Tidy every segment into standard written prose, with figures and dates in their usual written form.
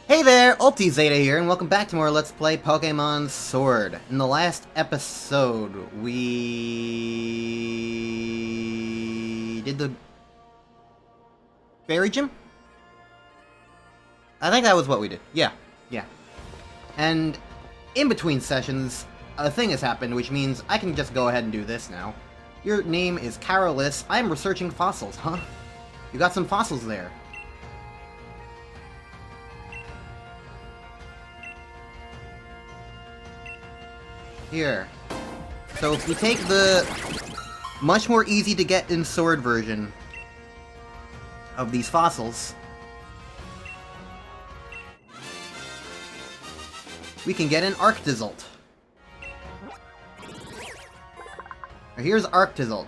Hey there, Ulti Zeta here, and welcome back to more Let's Play Pokémon Sword. In the last episode, we did the Fairy Gym? I think that was what we did. Yeah. And in between sessions, a thing has happened, which means I can just go ahead and do this now. Your name is Carolis. I am researching fossils, huh? You got some fossils there. Here. So if we take the much more easy to get in sword version of these fossils, we can get an Arctisult. Now here's Arctisult.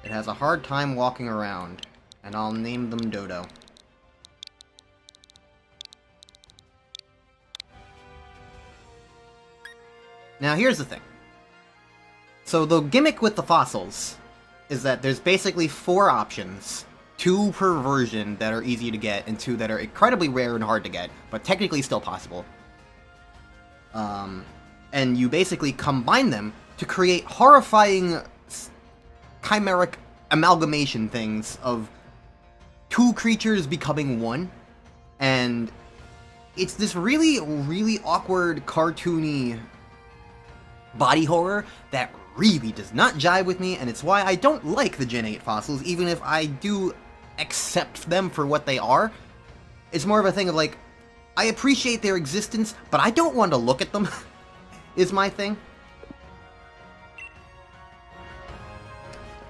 It has a hard time walking around, and I'll name them Dodo. Now, here's the thing. So, the gimmick with the fossils is that there's basically 4 options. 2 per version that are easy to get, and 2 that are incredibly rare and hard to get, but technically still possible. And you basically combine them to create horrifying chimeric amalgamation things of 2 creatures becoming 1. And it's this really, really awkward, cartoony body horror that really does not jive with me, and it's why I don't like the Gen 8 fossils, even if I do accept them for what they are. It's more of a thing of like, I appreciate their existence, but I don't want to look at them, is my thing.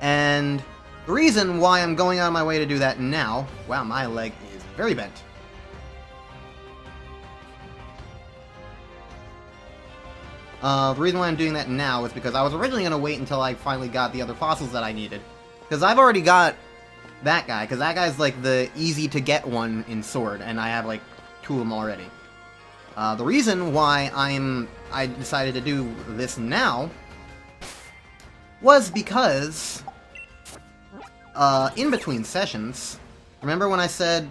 And the reason why I'm going out of my way to do that now, wow, my leg is very bent. The reason why I'm doing that now is because I was originally going to wait until I finally got the other fossils that I needed. Because I've already got that guy, because that guy's like the easy-to-get one in Sword, and I have like 2 of them already. The reason why I decided to do this now was because in between sessions, remember when I said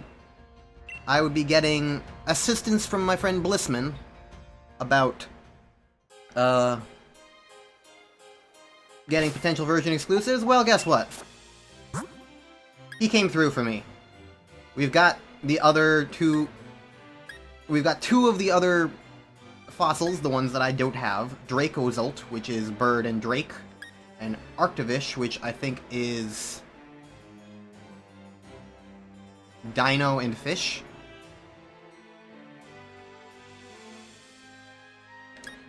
I would be getting assistance from my friend Blissman about getting potential version exclusives? Well, guess what? He came through for me. We've got the other 2... We've got 2 of the other fossils, the ones that I don't have. Dracozolt, which is bird and drake, and Arctivish, which I think is dino and fish.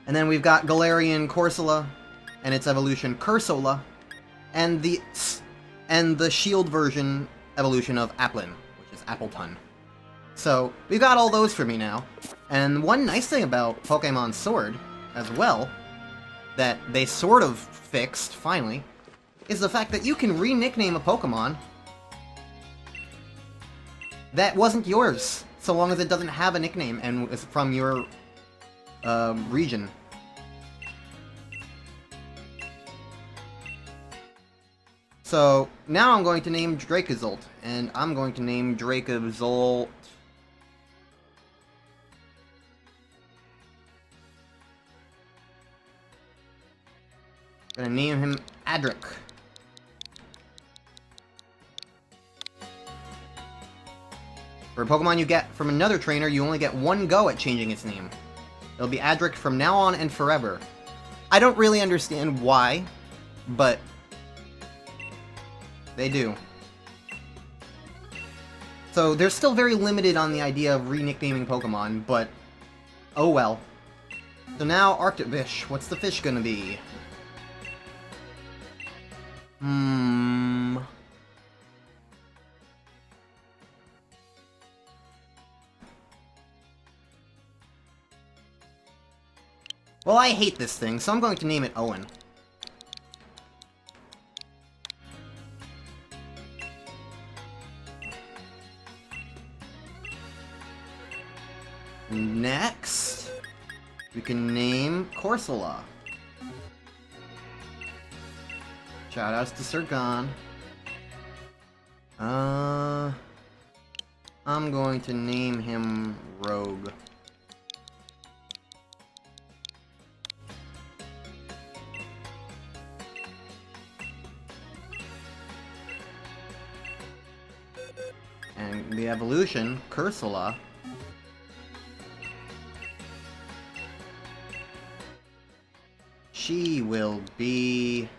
And then we've got Galarian Corsola, and its evolution Cursola, and the shield version evolution of Applin, which is Appleton. So, we've got all those for me now. And one nice thing about Pokémon Sword, as well, that they sort of fixed, finally, is the fact that you can re-nickname a Pokémon that wasn't yours, so long as it doesn't have a nickname and is from your region. So, now I'm going to name Dracozolt, and I'm going to name Dracozolt... I'm gonna name him Adric. For a Pokemon you get from another trainer, you only get 1 go at changing its name. It'll be Adric from now on and forever. I don't really understand why, but they do. So they're still very limited on the idea of re-nicknaming Pokemon, but oh well. So now Arctivish, what's the fish gonna be? Well, I hate this thing, so I'm going to name it Owen. Next, we can name Corsola. Shoutouts to Sir Gon. I'm going to name him Rogue. And the evolution, Cursula. She will be...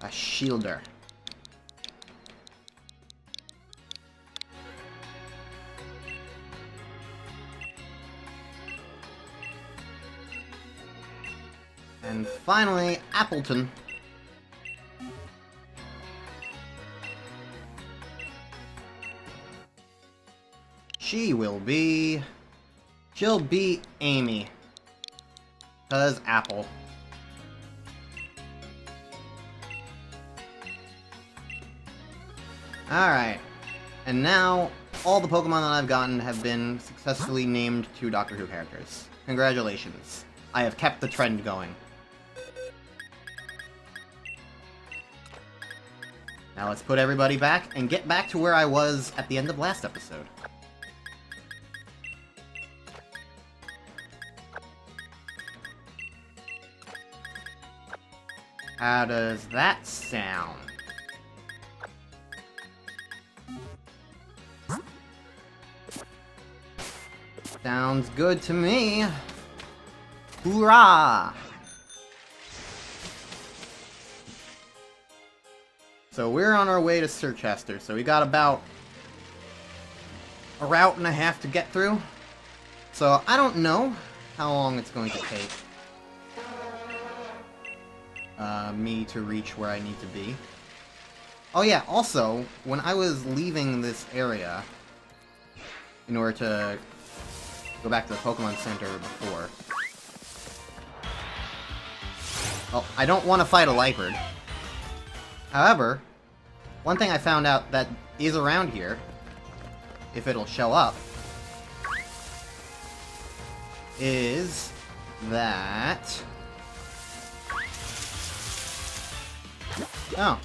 a shielder. And finally, Appleton. She'll be Amy. 'Cause Apple. Alright. And now, all the Pokemon that I've gotten have been successfully named to Doctor Who characters. Congratulations. I have kept the trend going. Now let's put everybody back and get back to where I was at the end of last episode. How does that sound? Sounds good to me. Hoorah! So we're on our way to Sirchester, so we got about a route and a half to get through. So I don't know how long it's going to take me to reach where I need to be. Oh yeah, also, when I was leaving this area, in order to go back to the Pokemon Center before... Well, I don't want to fight a Liepard. However, one thing I found out that is around here, if it'll show up, is that... Oh.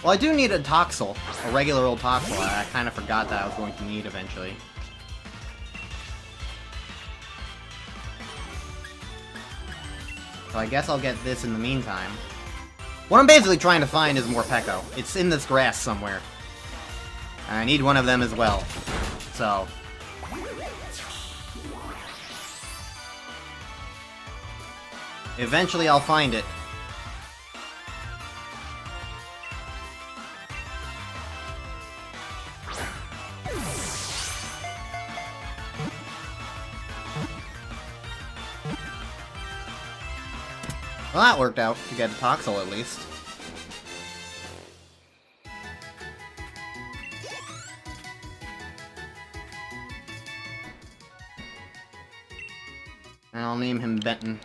Well, I do need a Toxel. A regular old Toxel. I kind of forgot that I was going to need eventually. So I guess I'll get this in the meantime. What I'm basically trying to find is Morpeko. It's in this grass somewhere. I need one of them as well. So... eventually I'll find it. Well, that worked out to get a Toxel at least. And I'll name him Benton.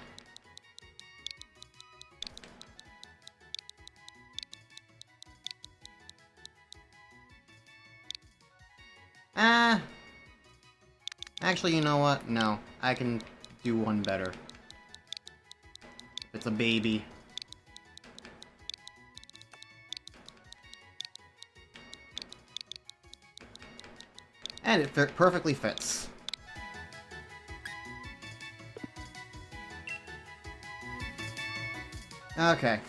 Actually, you know what? No, I can do one better. It's a baby. And it perfectly fits. Okay.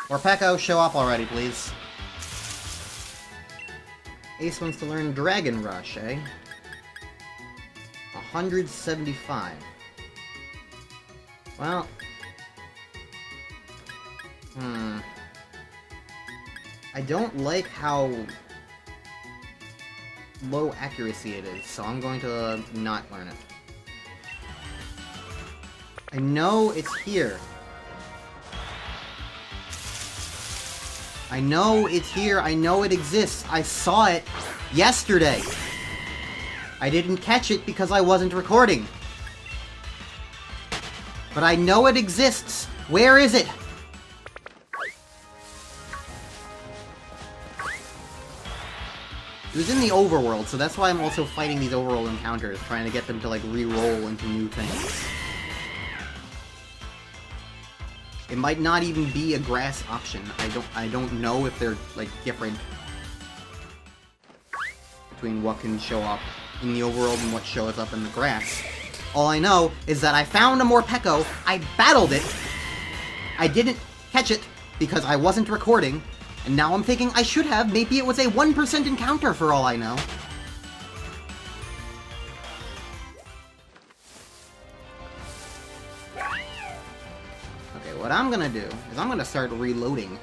Morpeko, show up already, please. Ace wants to learn Dragon Rush, eh? 175. Well... I don't like how low accuracy it is, so I'm going to not learn it. I know it's here. I know it's here. I know it exists. I saw it yesterday. I didn't catch it because I wasn't recording. But I know it exists. Where is it? It was in the overworld, so that's why I'm also fighting these overworld encounters, trying to get them to, like, re-roll into new things. It might not even be a grass option. I don't know if they're, like, different between what can show up in the overworld and what shows up in the grass. All I know is that I found a Morpeko, I battled it, I didn't catch it because I wasn't recording, and now I'm thinking I should have. Maybe it was a 1% encounter for all I know. Okay, what I'm gonna do is I'm gonna start reloading.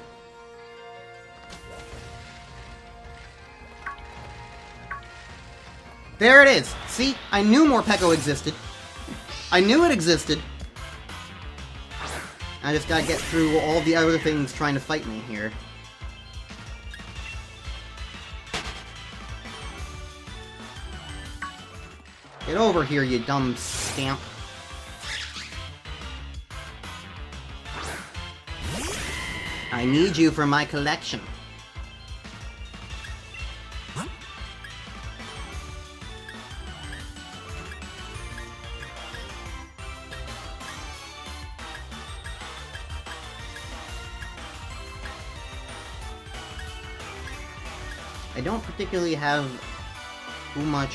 There it is! See? I knew Morpeko existed. I knew it existed. I just gotta get through all the other things trying to fight me here. Get over here, you dumb scamp. I need you for my collection. I don't particularly have too much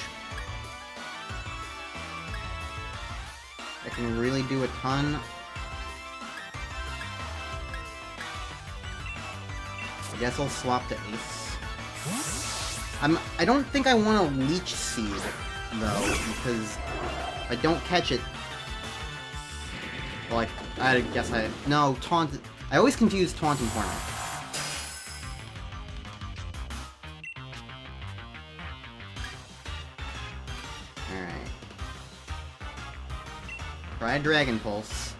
I can really do a ton. I guess I'll swap to Ace. I don't think I want to Leech Seed, though, because if I don't catch it... Well, I guess no, Taunt... I always confuse Taunt and Hornet. Try Dragon Pulse.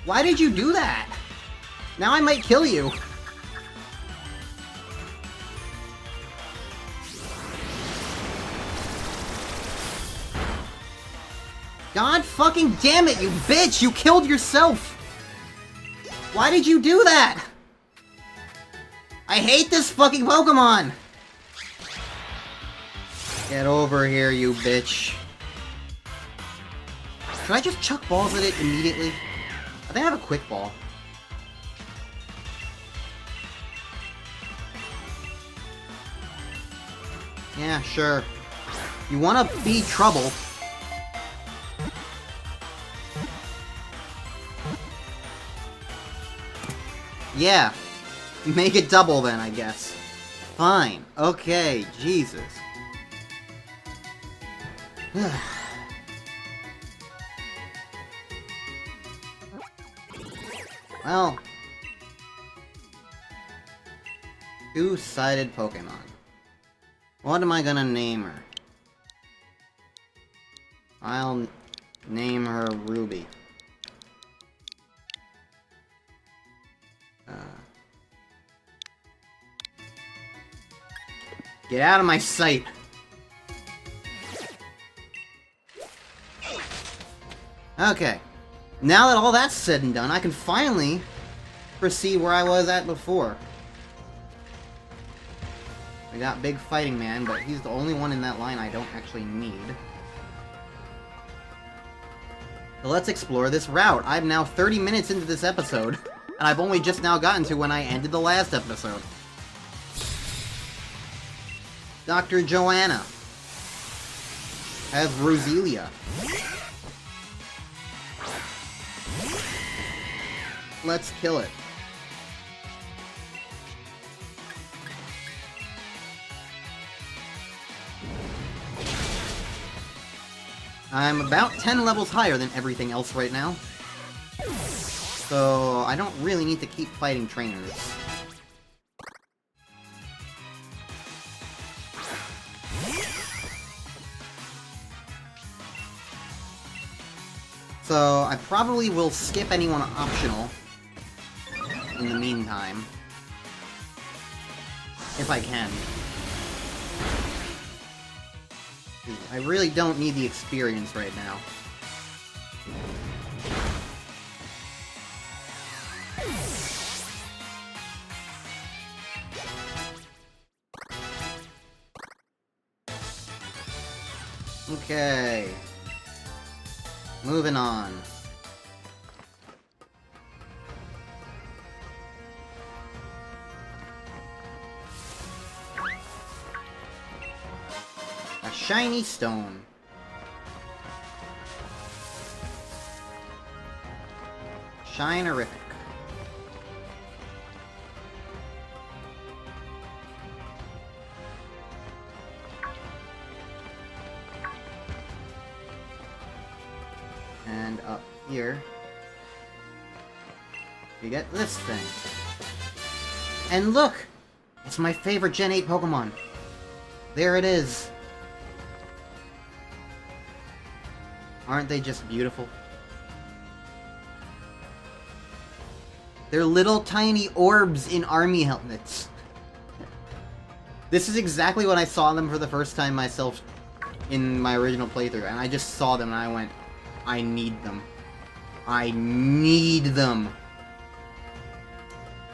Why did you do that? Now I might kill you. God fucking damn it, you bitch! You killed yourself! Why did you do that? I hate this fucking Pokemon! Get over here, you bitch. Should I just chuck balls at it immediately? I think I have a quick ball. Yeah, sure. You wanna be trouble. Yeah. Make it double then, I guess. Fine. Okay, Jesus. Well, two-sided Pokemon. What am I gonna name her? I'll name her Ruby. Get out of my sight! Okay. Now that all that's said and done, I can finally proceed where I was at before. I got Big Fighting Man, but he's the only one in that line I don't actually need. So let's explore this route. I'm now 30 minutes into this episode, and I've only just now gotten to when I ended the last episode. Dr. Joanna has Roselia. Let's kill it. I'm about 10 levels higher than everything else right now. So I don't really need to keep fighting trainers. So I probably will skip anyone optional in the meantime. If I can. I really don't need the experience right now. Okay. Moving on. A shiny stone. Shinerific. And up here, you get this thing. And look! It's my favorite Gen 8 Pokemon. There it is. Aren't they just beautiful? They're little tiny orbs in army helmets. This is exactly when I saw them for the first time myself in my original playthrough, and I just saw them and I went, I need them. I need them.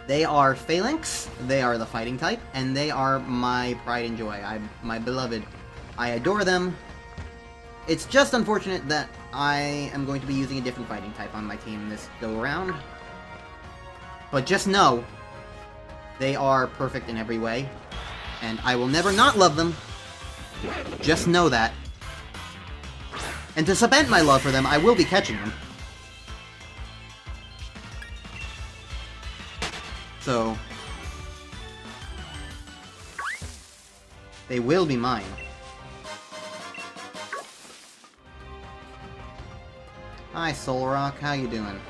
They are Phalanx, they are the fighting type, and they are my pride and joy. My beloved. I adore them. It's just unfortunate that I am going to be using a different fighting type on my team this go around. But just know, they are perfect in every way, and I will never not love them. Just know that. And to cement my love for them, I will be catching them. So, they will be mine. Hi, Solrock, how you doing?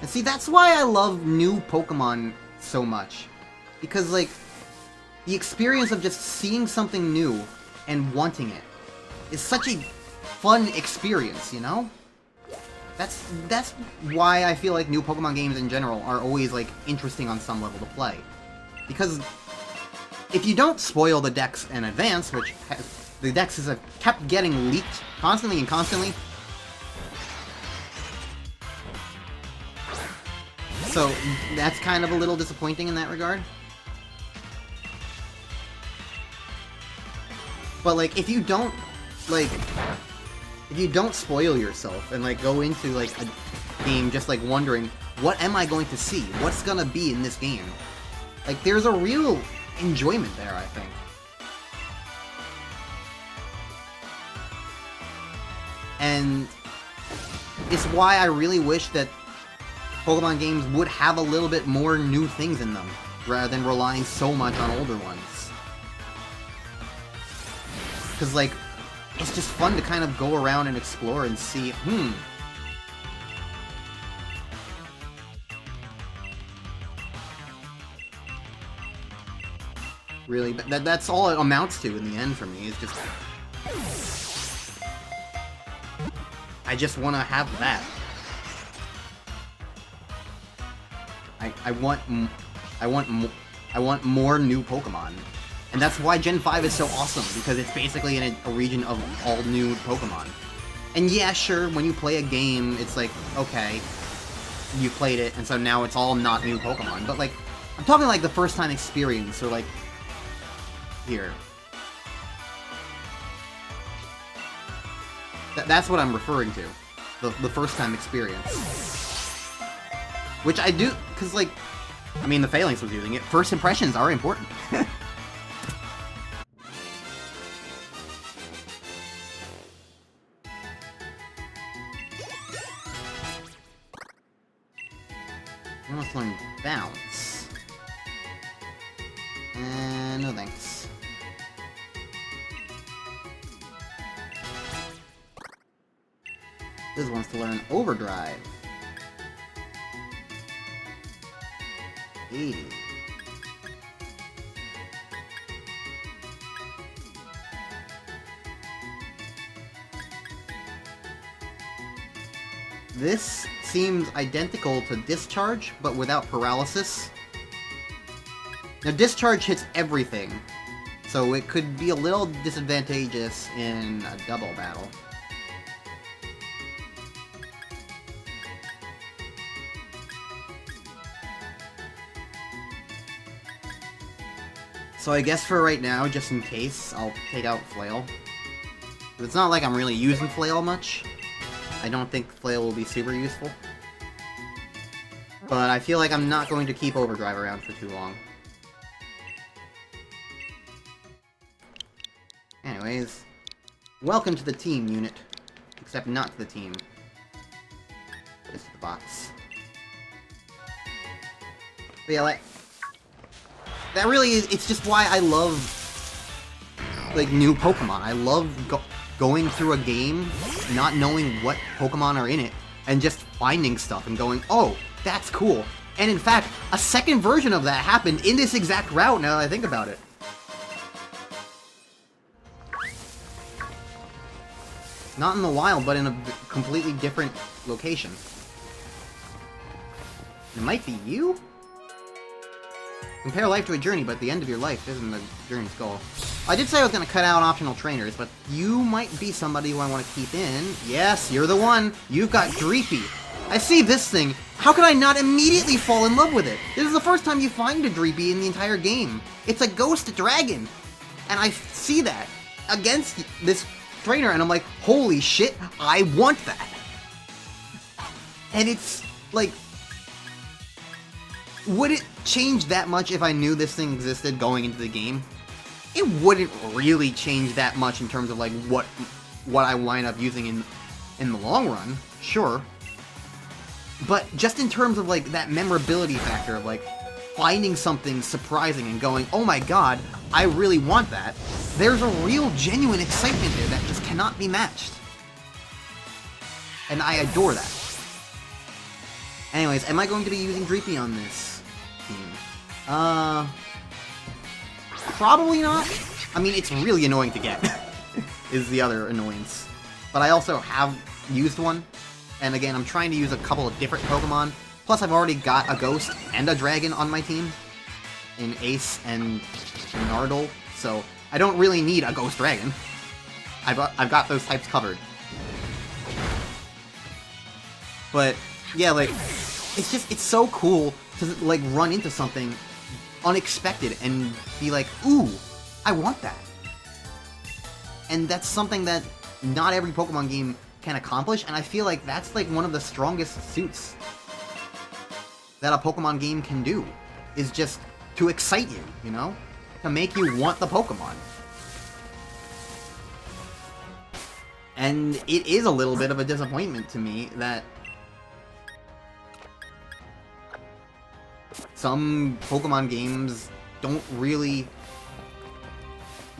And see, that's why I love new Pokemon so much. Because, like, the experience of just seeing something new and wanting it is such a fun experience, you know? That's why I feel like new Pokemon games in general are always, like, interesting on some level to play. Because if you don't spoil the decks in advance, which the decks have kept getting leaked constantly and constantly, so that's kind of a little disappointing in that regard. But, like, if you don't spoil yourself and, like, go into, like, a game just, like, wondering, what am I going to see? What's gonna be in this game? Like, there's a real enjoyment there, I think. And it's why I really wish that Pokemon games would have a little bit more new things in them, rather than relying so much on older ones. Because, like, it's just fun to kind of go around and explore and see, Really, that's all it amounts to in the end for me, is just... I just want to have that. I want more new Pokemon. And that's why Gen 5 is so awesome, because it's basically in a region of all new Pokemon. And yeah, sure, when you play a game, it's like, okay, you played it, and so now it's all not new Pokemon. But, like, I'm talking like the first time experience, or like, here. That's what I'm referring to. The first time experience. Which I do, because, like, I mean, the Phalanx was using it. First impressions are important. I want to learn Bounce. And no thanks. This wants to learn Overdrive. 80. This seems identical to Discharge, but without paralysis. Now, Discharge hits everything, so it could be a little disadvantageous in a double battle. So I guess for right now, just in case, I'll take out Flail. It's not like I'm really using Flail much. I don't think Flail will be super useful. But I feel like I'm not going to keep Overdrive around for too long. Anyways, welcome to the team, unit. Except not to the team. Just to the bots. But yeah, like... that really is, it's just why I love, like, new Pokemon. I love going through a game, not knowing what Pokemon are in it, and just finding stuff and going, oh, that's cool. And in fact, a second version of that happened in this exact route, now that I think about it. Not in the wild, but in a completely different location. It might be you? Compare life to a journey, but the end of your life isn't the journey's goal. I did say I was going to cut out optional trainers, but you might be somebody who I want to keep in. Yes, you're the one. You've got Dreepy. I see this thing. How could I not immediately fall in love with it? This is the first time you find a Dreepy in the entire game. It's a ghost dragon. And I see that against this trainer, and I'm like, holy shit, I want that. And it's like... would it change that much if I knew this thing existed going into the game? It wouldn't really change that much in terms of like what I wind up using in the long run, sure. But just in terms of like that memorability factor of like finding something surprising and going, oh my god, I really want that, there's a real genuine excitement there that just cannot be matched. And I adore that. Anyways, am I going to be using Dreepy on this team? Probably not. I mean, it's really annoying to get, is the other annoyance. But I also have used one, and again, I'm trying to use a couple of different Pokemon. Plus, I've already got a Ghost and a Dragon on my team, in Ace and Nardole, so I don't really need a Ghost Dragon. I've got those types covered. But, yeah, like, it's so cool to, like, run into something unexpected and be like, ooh, I want that. And that's something that not every Pokemon game can accomplish, and I feel like that's, like, one of the strongest suits that a Pokemon game can do, is just to excite you, you know? To make you want the Pokemon. And it is a little bit of a disappointment to me that some Pokemon games don't really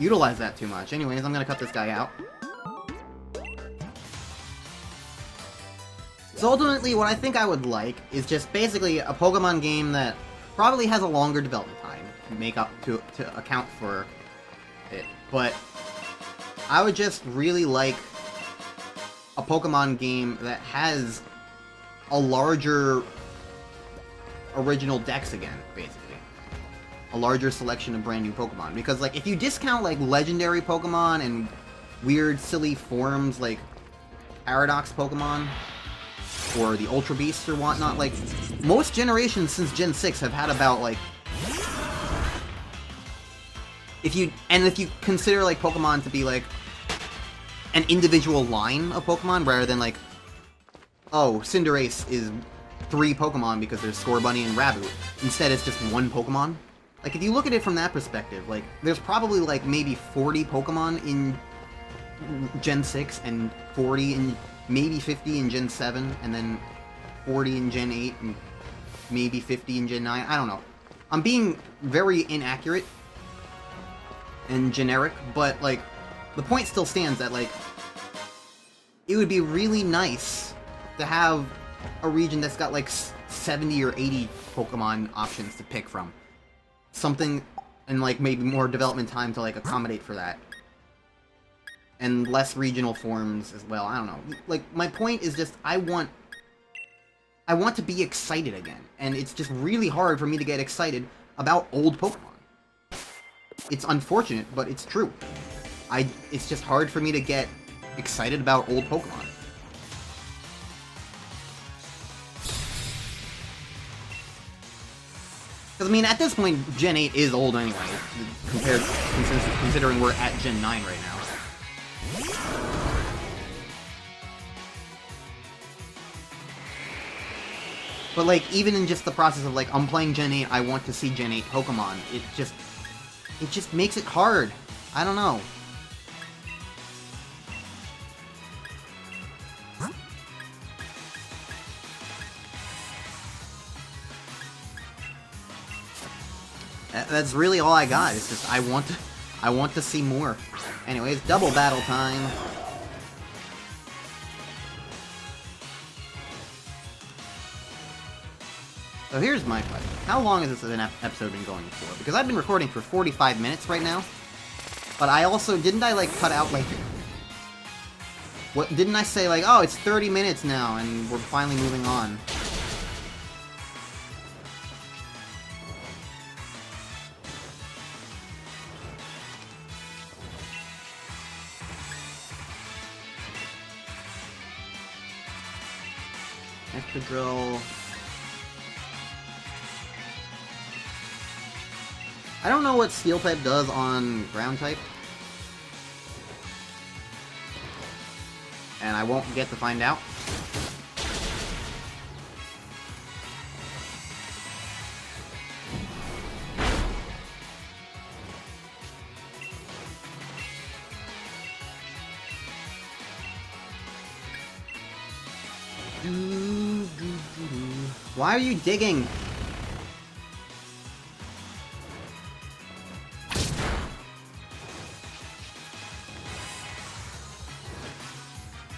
utilize that too much. Anyways, I'm gonna cut this guy out. So ultimately, what I think I would like is just basically a Pokemon game that probably has a longer development time to make up to account for it. But I would just really like a Pokemon game that has a larger original dex again, basically. A larger selection of brand new Pokemon. Because, like, if you discount, like, legendary Pokemon and weird, silly forms like Paradox Pokemon, or the Ultra Beasts or whatnot, like, most generations since Gen 6 have had about, like, if you consider, like, Pokemon to be, like, an individual line of Pokemon, rather than, like, oh, Cinderace is 3 Pokemon because there's Scorbunny and Raboot. Instead, it's just 1 Pokemon. Like, if you look at it from that perspective, like, there's probably, like, maybe 40 Pokemon in Gen 6, and 40 in, maybe 50 in Gen 7, and then 40 in Gen 8, and maybe 50 in Gen 9, I don't know. I'm being very inaccurate and generic, but, like, the point still stands that, like, it would be really nice to have a region that's got, like, 70 or 80 Pokemon options to pick from. Something, and, like, maybe more development time to, like, accommodate for that. And less regional forms as well, I don't know. Like, my point is just, I want to be excited again. And it's just really hard for me to get excited about old Pokemon. It's unfortunate, but it's true. It's just hard for me to get excited about old Pokemon. Because, I mean, at this point, Gen 8 is old anyway, considering we're at Gen 9 right now. But, like, even in just the process of, like, I'm playing Gen 8, I want to see Gen 8 Pokemon, it just makes it hard. I don't know. That's really all I got. It's just I want to see more. Anyways, double battle time. So here's my question. How long has this episode been going for? Because I've been recording for 45 minutes right now. But I also, didn't I, like, cut out, like... What, didn't I say, like, oh, it's 30 minutes now, and we're finally moving on? Extra drill... I don't know what Steel type does on Ground type. And I won't get to find out. Why are you digging?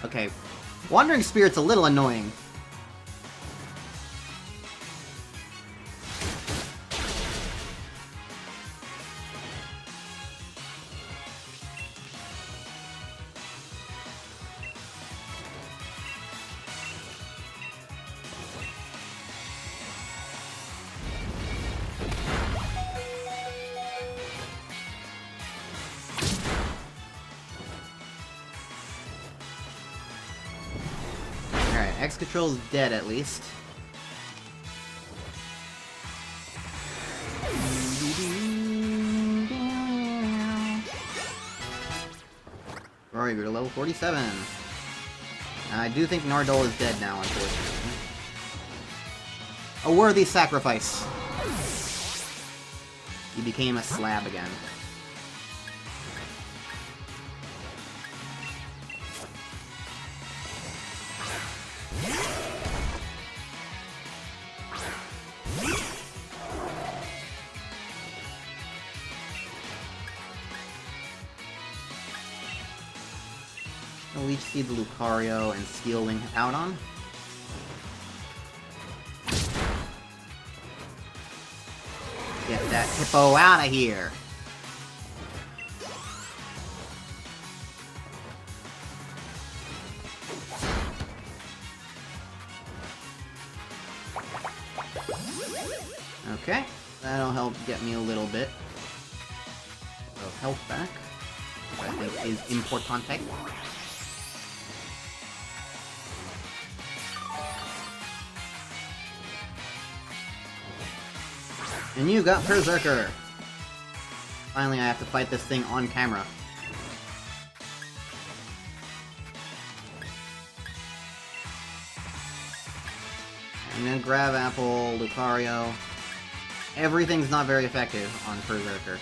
Okay, Wandering Spirit's a little annoying. X-Control's dead, at least. Rory grew to level 47. I do think Nardole is dead now, unfortunately. A worthy sacrifice. He became a slab again. Leech Seed the Lucario and Steel Wing out on. Get that hippo out of here! Okay, that'll help get me a little bit of health back, which I think is importante. And you got Berserker! Finally, I have to fight this thing on camera. I'm gonna grab Apple, Lucario. Everything's not very effective on Berserker.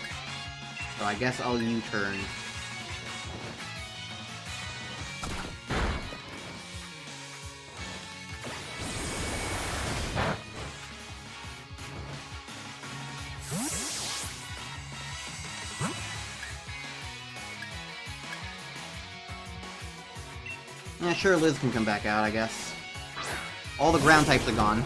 So I guess I'll U-turn. Yeah, sure, Liz can come back out, I guess. All the ground types are gone.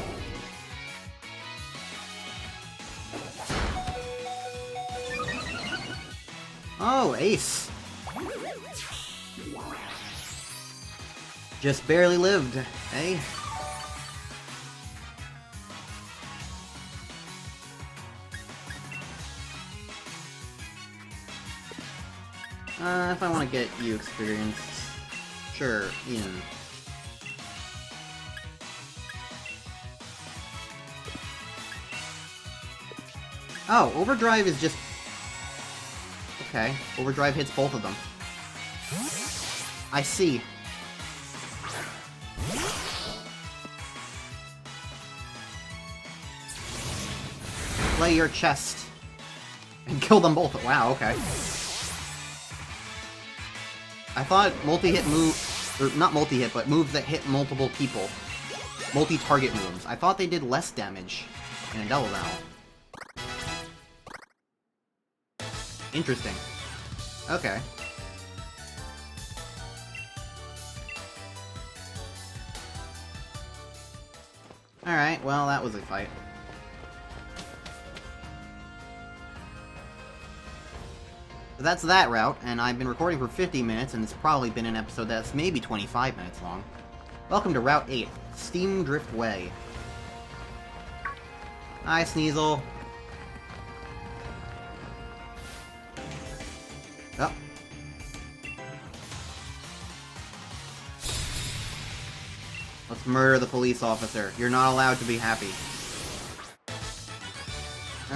Oh, Ace! Just barely lived, eh? If I want to get you experience, sure, Ian. Oh, Overdrive is just... Okay, Overdrive hits both of them. I see. Play your chest. And kill them both. Wow, okay. I thought multi-hit move... Or not multi-hit, but moves that hit multiple people. Multi-target moves. I thought they did less damage in a double battle. Interesting. Okay. Alright, well, that was a fight. So that's that route, and I've been recording for 50 minutes, and it's probably been an episode that's maybe 25 minutes long. Welcome to Route 8, Steam Drift Way. Hi, Sneasel. Oh. Let's murder the police officer. You're not allowed to be happy.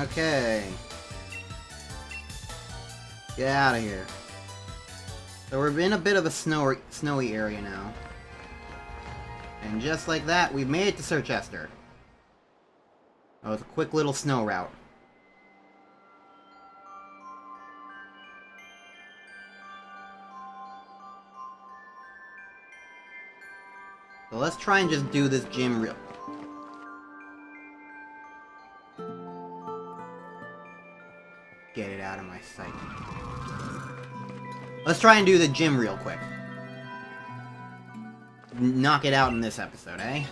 Okay. Get out of here. So we're in a bit of a snowy area now. And just like that, we've made it to Sir Chester. Oh, it's a quick little snow route. So let's try and just do this gym real. Get it out of my sight. Let's try and do the gym real quick. Knock it out in this episode, eh?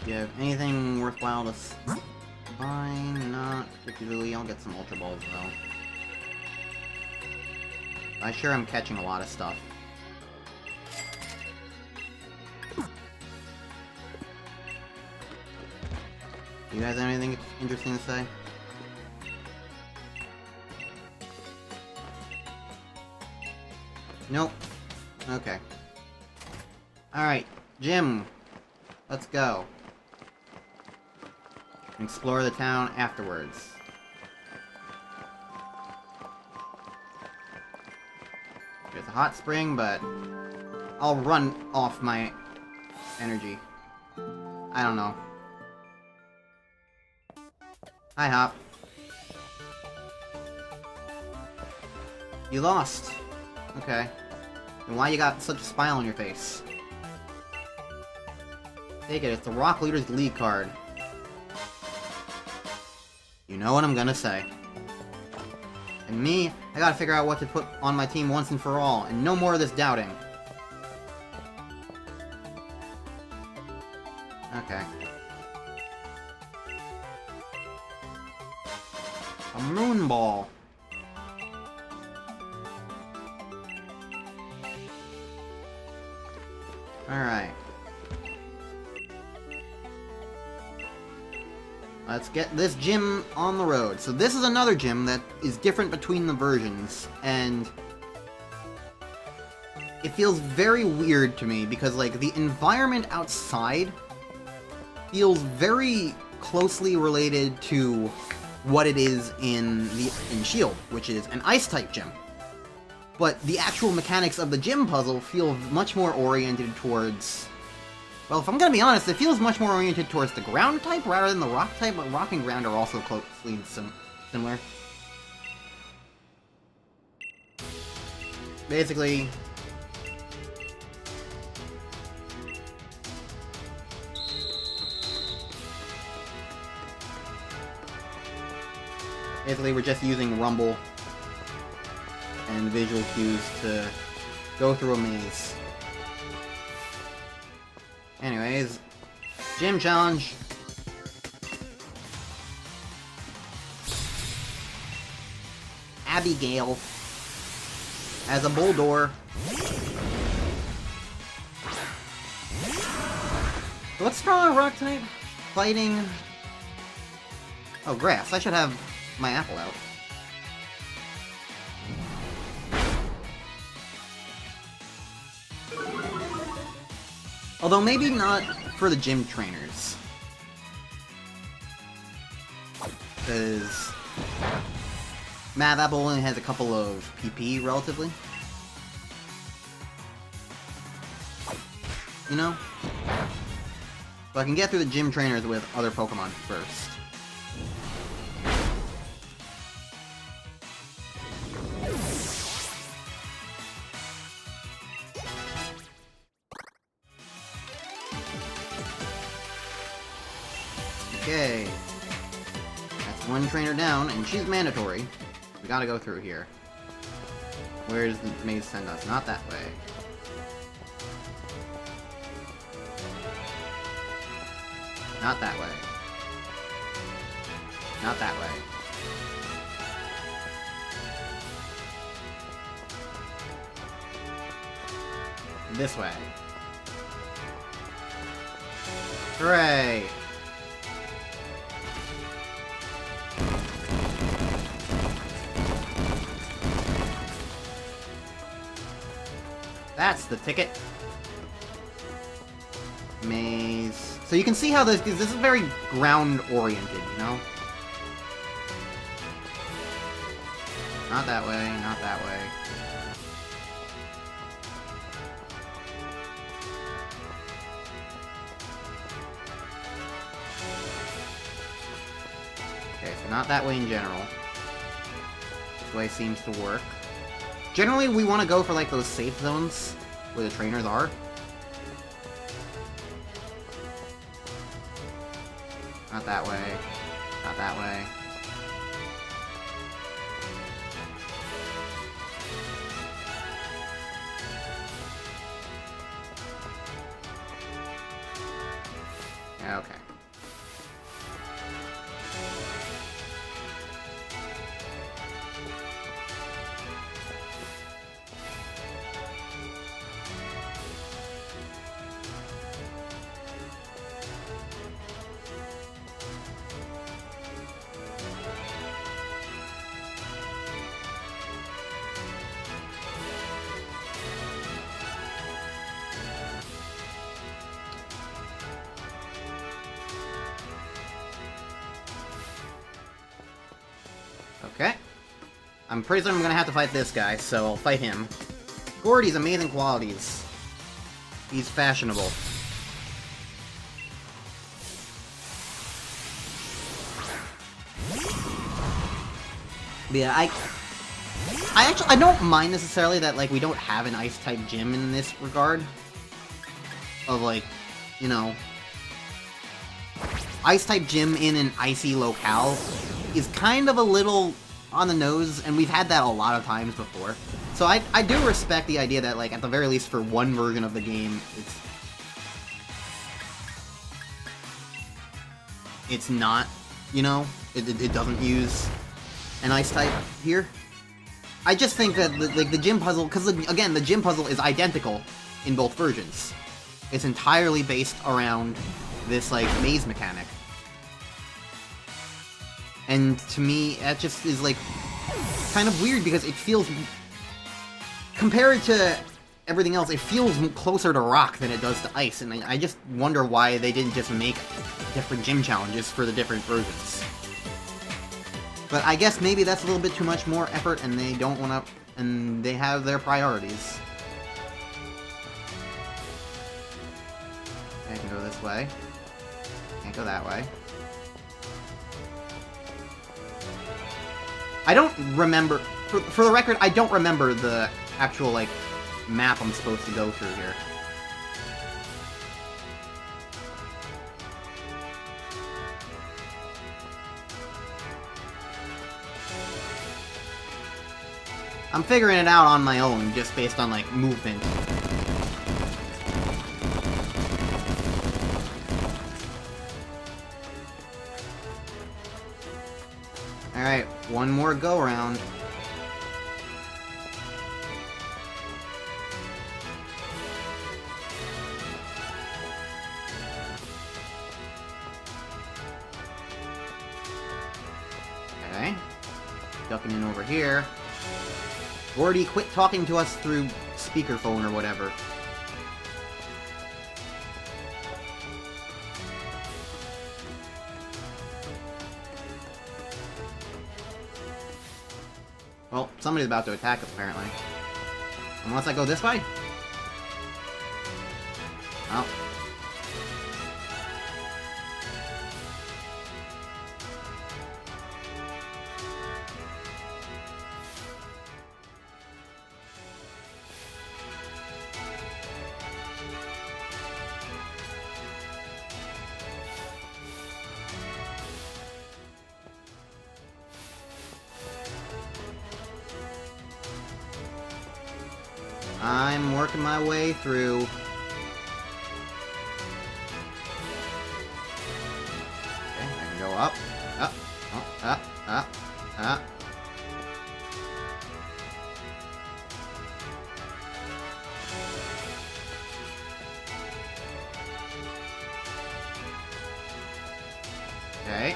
Do you have anything worthwhile to find? Not particularly. I'll get some Ultra Balls, though. I'm sure I'm catching a lot of stuff. You guys have anything interesting to say? Nope. Okay. Alright, gym. Let's go. Explore the town afterwards. There's a hot spring, but I'll run off my energy. I don't know. Hi, Hop. You lost. Okay. And why you got such a smile on your face? Take it, it's the Rock Leader's League card. You know what I'm gonna say. And me, I gotta figure out what to put on my team once and for all, and no more of this doubting. Okay. A moon ball. Alright. Let's get this gym on the road. So this is another gym that is different between the versions, and it feels very weird to me because, like, the environment outside feels very closely related to what it is in Shield, which is an Ice-type gym. But the actual mechanics of the gym puzzle feel much more oriented towards... Well, if I'm gonna be honest, it feels much more oriented towards the ground type rather than the rock type, but rock and ground are also closely similar. Basically... we're just using rumble and visual cues to go through a maze. Anyways, gym challenge. Abigail as a Bulldor. What's strong rock type? Fighting. Oh, grass. I should have my apple out. Although maybe not for the gym trainers. Because Math Apple only has a couple of PP, relatively. You know? So I can get through the gym trainers with other Pokemon first. Okay. That's one trainer down, and she's mandatory. We gotta go through here. Where does the maze send us? Not that way. Not that way. Not that way. This way. Hooray! That's the ticket. Maze. So you can see how this is very ground-oriented, you know? Not that way, not that way. Okay, so not that way in general. This way seems to work. Generally, we want to go for, like, those safe zones where the trainers are. Not that way. Not that way. Okay. Okay. I'm pretty certain I'm gonna have to fight this guy, so I'll fight him. Gordy's amazing qualities. He's fashionable. But yeah, I don't mind necessarily that, like, we don't have an Ice-type gym in this regard. Of, like, you know... Ice-type gym in an icy locale is kind of a little on the nose, and we've had that a lot of times before. So I do respect the idea that, like, at the very least for one version of the game, it's not, you know, it doesn't use an ice type here. I just think that, like, the gym puzzle, because, again, the gym puzzle is identical in both versions. It's entirely based around this, like, maze mechanic. And to me, that just is, like, kind of weird because it feels... Compared to everything else, it feels closer to rock than it does to ice, and I just wonder why they didn't just make different gym challenges for the different versions. But I guess maybe that's a little bit too much more effort, and they don't want to... and they have their priorities. Okay, I can go this way. Can't go that way. I don't remember... For the record, I don't remember the actual, like, map I'm supposed to go through here. I'm figuring it out on my own, just based on, like, movement. Alright, one more go-round. Okay. Ducking in over here. Gordy, quit talking to us through speakerphone or whatever. Well, somebody's about to attack us, apparently. Unless I go this way? Oh. I'm working my way through. Okay, I can go up, up, up. Okay.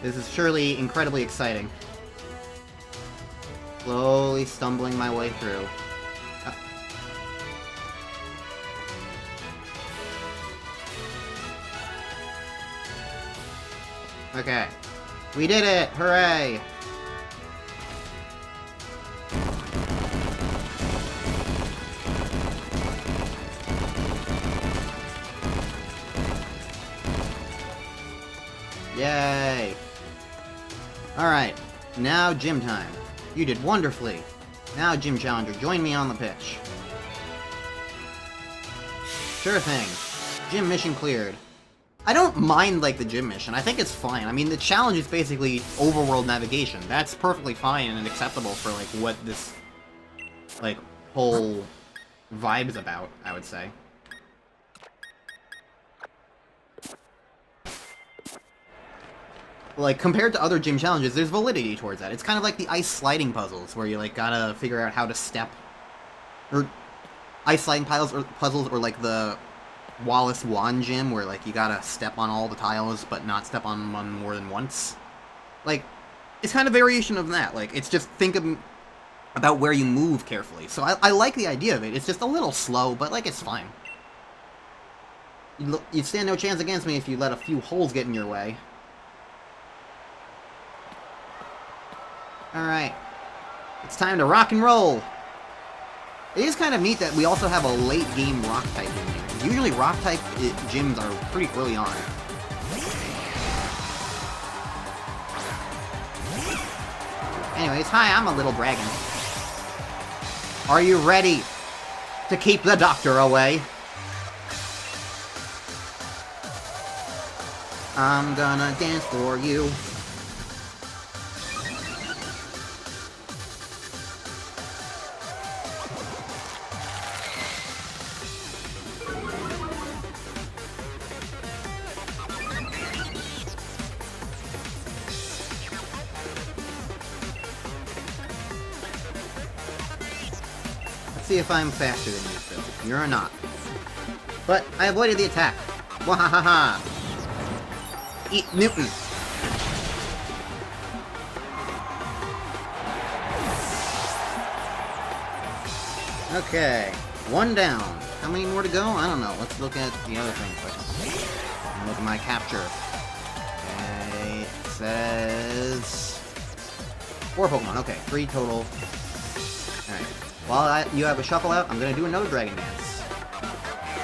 This is surely incredibly exciting. Slowly stumbling my way through. Okay. We did it! Hooray! Yay! Alright, now gym time. You did wonderfully. Now, Gym Challenger, join me on the pitch. Sure thing. Gym mission cleared. I don't mind, like, the gym mission. I think it's fine. I mean, the challenge is basically overworld navigation. That's perfectly fine and acceptable for, like, what this, like, whole vibe's about, I would say. Like, compared to other gym challenges, there's validity towards that. It's kind of like the ice sliding puzzles, where you, like, gotta figure out how to step. Or ice sliding puzzles, or, like, the Wallace Wand gym, where, like, you gotta step on all the tiles, but not step on one more than once. Like, it's kind of variation of that. Like, it's just about where you move carefully. So I like the idea of it. It's just a little slow, but, like, it's fine. You'd stand no chance against me if you let a few holes get in your way. Alright. It's time to rock and roll! It is kind of neat that we also have a late-game rock-type in here. Usually rock-type gyms are pretty early on. Anyways, hi, I'm a little dragon. Are you ready to keep the doctor away? I'm gonna dance for you. See if I'm faster than you, Phil. You're not. But I avoided the attack. Wahahaha! Eat Newton! Okay. One down. How many more to go? I don't know. Let's look at the other thing first. Look at my capture. Okay. It says 4 Pokemon. Okay. 3 total. Alright. While you have a shuffle out, I'm going to do another Dragon Dance.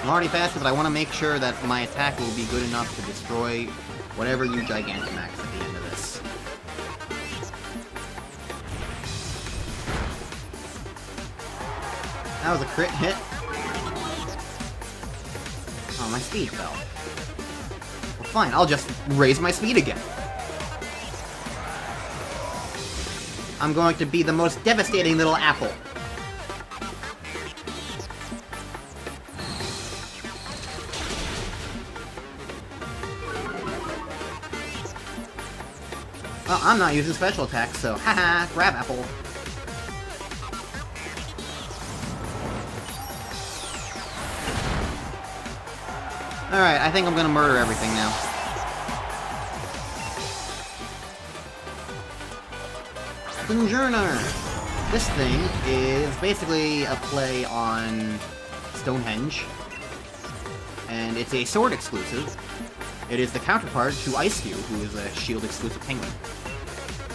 I'm already faster, but I want to make sure that my attack will be good enough to destroy whatever you Gigantamax at the end of this. That was a crit hit. Oh, my speed fell. Well, fine, I'll just raise my speed again. I'm going to be the most devastating little apple. Well, I'm not using special attacks, so haha, grab apple. Alright, I think I'm gonna murder everything now. Sojourner! This thing is basically a play on Stonehenge. And it's a sword exclusive. It is the counterpart to Ice-Cube, who is a Shield exclusive penguin.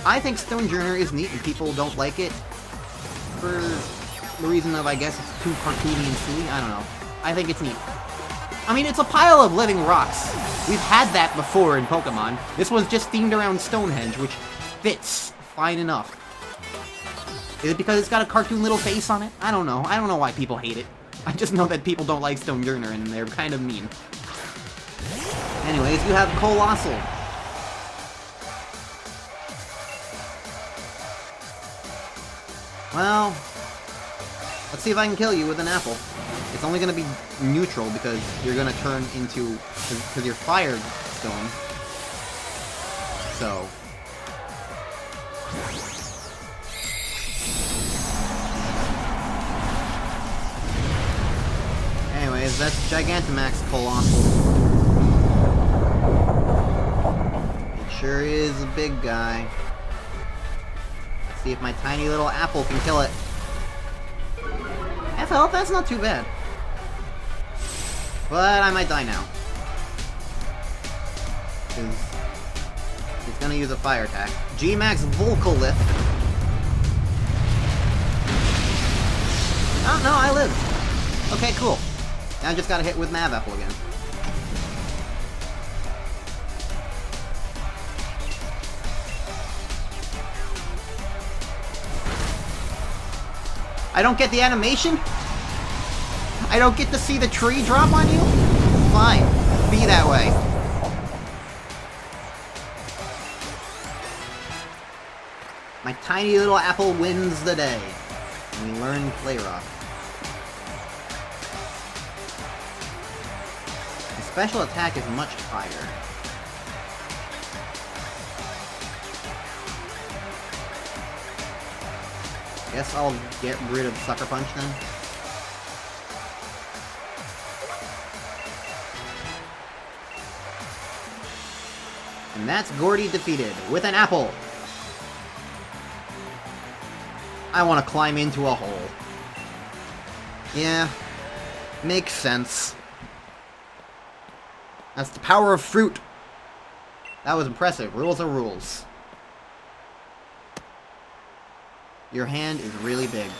I think Stonejourner is neat and people don't like it for the reason of, I guess, it's too cartoony and silly. I don't know. I think it's neat. I mean, it's a pile of living rocks. We've had that before in Pokemon. This was just themed around Stonehenge, which fits fine enough. Is it because it's got a cartoon little face on it? I don't know. I don't know why people hate it. I just know that people don't like Stonejourner and they're kind of mean. Anyways, you have Colossal. Well, let's see if I can kill you with an apple. It's only going to be neutral because you're going to turn into... because you're Fire Stone. So... anyways, that's Gigantamax Colossal. It sure is a big guy. Let's see if my tiny little apple can kill it. Half health, that's not too bad. But I might die now. Because it's gonna use a fire attack. G-Max Volcolith. Oh, no, I live. Okay, cool. Now I just gotta hit with Mav Apple again. I don't get the animation? I don't get to see the tree drop on you? Fine. Be that way. My tiny little apple wins the day. And we learn Play Rock. The special attack is much higher. Guess I'll get rid of Sucker Punch then. And that's Gordy defeated with an apple. I want to climb into a hole. Yeah, makes sense. That's the power of fruit. That was impressive. Rules are rules. Your hand is really big.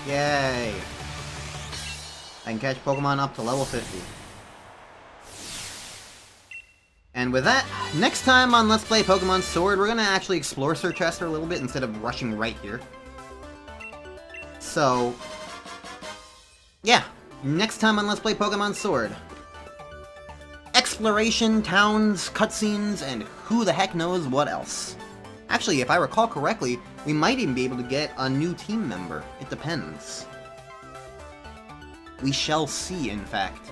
Yay! I can catch Pokemon up to level 50. And with that, next time on Let's Play Pokemon Sword, we're gonna actually explore Sir Chester a little bit instead of rushing right here. So, yeah, next time on Let's Play Pokemon Sword. Exploration, towns, cutscenes, and who the heck knows what else. Actually, if I recall correctly, we might even be able to get a new team member. It depends. We shall see, in fact.